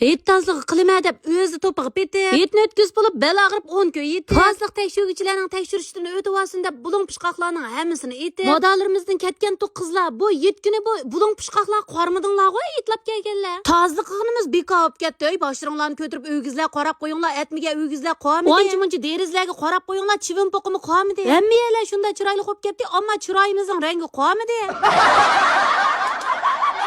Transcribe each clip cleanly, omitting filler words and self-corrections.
Hit tazlıq qilma deb o'zi to'pig'ib ketdi. Hitni o'tkazib bo'lib bel og'rib 10 kun yetdi. Tazlıq tekshiruvchilarning tekshirishdan o'tib olsin deb bulung pishqoqlarning hammasini etdi. Modalarimizdan ketgan tu qizlar bu 7 kuni bu bulung pishqoqlar qormidinglar qo'y etlab kelganlar. Tazlıq qilganimiz bekor bo'lib ketdi. Boshliqlarni ko'tirib o'gizlar qorab qo'yinglar, atmiga o'gizlar qo'ymadi. Onchi-munchi derizlarga qorab qo'yinglar, chivin poqimi qo'ymadi. Hammalar shunda chiroyli bo'lib ketdi, ammo chiroyimizning rangi qo'ymadi.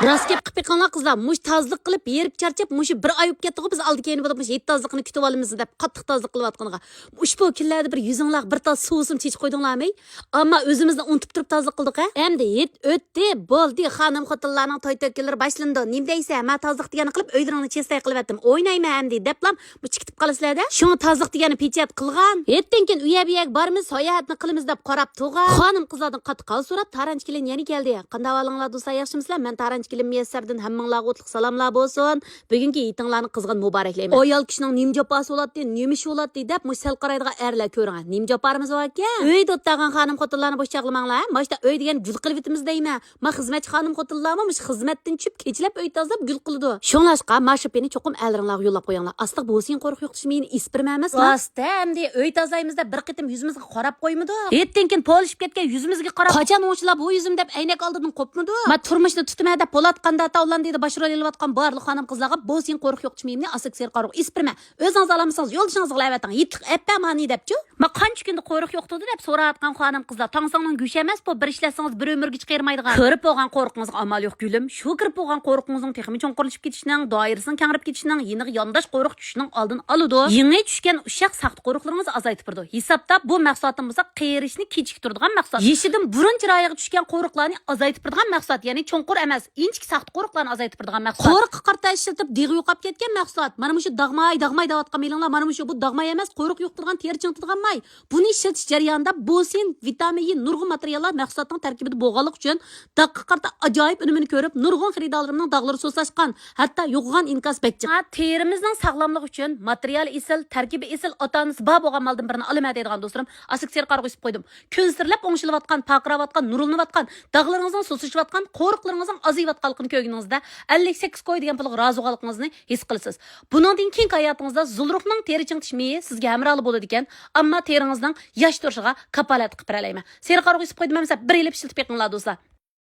Rast gap qilib yiqqanlar qizlar mush tazliq qilib yerib charchab mush bir oy o'tib ketdi-ku biz oldi keyin bo'lib mush hit tazliqni kutib olamiz deb qattiq tazliq qilayotganiga. Ushbu kunlarda bir yuzinglar bir tas suvsim chechib qo'ydinglarmi? Ammo o'zimizni unutib turib tazliq qildik a. Endi hit o'tdi, bo'ldi, xonim xotinlarning to'y to'kilari boshlandi. Nima deysan? Men tazliq deganini qilib uylaringni chestay qilyaptim. O'ynayman endi deblam bu chiqitib qolasizlar-da. Shuni tazliq deganini pechat qilgan. Yetdan keyin uya-buyak bormiz, sayohatni qilamiz deb qarab turgan. Xonim qizlardan qattiq so'rab Taranch kelin yana keldi. Qanday ahvolinglar do'stlar, yaxshimisizlar? Men Taranch kelin Miyassardan hammanglarga o'tliq salomlar bo'lsin. Bugungi yitinglarni qizg'in muboraklayman. Ayol kishining nim jopasi bo'ladi, nima ish bo'ladi deb mush sal qaraydigan erlar ko'ring. Nim joparimiz bor ekan. Uyda o'tgan xonim xotinlarni bosh chaqlamanglar. Boshda uy degan gul qilib bitimiz deyman. Men xizmatchi xonim xotinlarmi mush xizmatdan tushib kechlab uy tozalab gul qiladi. Shunlashqa mashipini cho'qim elringlarga yo'llab qo'yinglar. Asliq bo'lsin qo'rq yo'qtish meni ispirmaymiz. Rostda endi uy tozaymizda bir qitim yuzimizga qarab qo'ymadi. Yetdan keyin polishib ketgan yuzimizga qarab qachon o'shlab bu yuzim deb aynak oldidan qopmadi. Men turmushni tutma deb polatqanda tavlan deydi bashro elayotgan barliq xonim qizlarga bu sen qo'rq yo'qtishmaymi asik ser qo'rq ispirma. O'zingiz olamisangiz yo'ldishingizga qilaveting. Yitliq appamani debchi. Men qancha kunda qo'rq yo'qtidi deb so'rayotgan xonim qizlar tangsangning go'sh emas bu bir ishlasangiz bir umrga chiqarmaydigan. Ko'rib bo'lgan qo'rqingizga amal yo'q gulim. Shu kirib bo'lgan qo'rqingizning texmi cho'nqirlashib ketishining, doirasini kengayib ketishining, yeniga yondash qo'rq tushishining oldini oladi. Yangi tushgan ushaq saxt qo'rqlaringizni azaytib turdi. Hisobda bu maqsadim bo'lsa qiyirishni kechiktiradigan maqsad. Yeshidan burun chiroyiga tushgan qo'rqlarni azaytib turadigan maqsad, ya'ni cho'nqur emas, inchik saxt qo'rqlarni azaytib turadigan maqsad. Qo'rq qarta ishlatib deg'i yo'qab ketgan maqsad. Mana shu dag'may deyotgan melinglar, mana shu bu dag'may emas, qo'rq yo'qtirgan teri chingtirgan may. Buni ishlatish jarayonida bosin, vitamin, nurg'un materiallar maqsadning tarkibida bo'lganligi uchun daqqa qarta ajoyib unumini ko'rib, nurg'un xaridorlarimning dog'lari so'slashgan, hatto yo'g'on inkas bekchi. Terimizning sog'lomligi uchun material esil, tarkibi esil, ota-onasi bor bo'lgan maldan birini olaman deydigan do'stlarim, asik ser qarg'ib isib qo'ydim. Kun sirlab o'ngshilayotgan, paqirayotgan, nurlanayotgan, dog'laringizning so'sishayotgan, qo'riqlaringizning aziyotganligini ko'rganingizda 58 qo'y degan pulga rozilig'ingizni his qilasiz. Buningdan keyin hayotingizda zulruhning teri chingtish meyi sizga hamrohli bo'ladi ekan, ammo teringizning yosh turishiga kapolat qilib beralayman. Ser qarg'ib isib qo'ydim, bir yilib ishlatib yiqinglar do'stlar.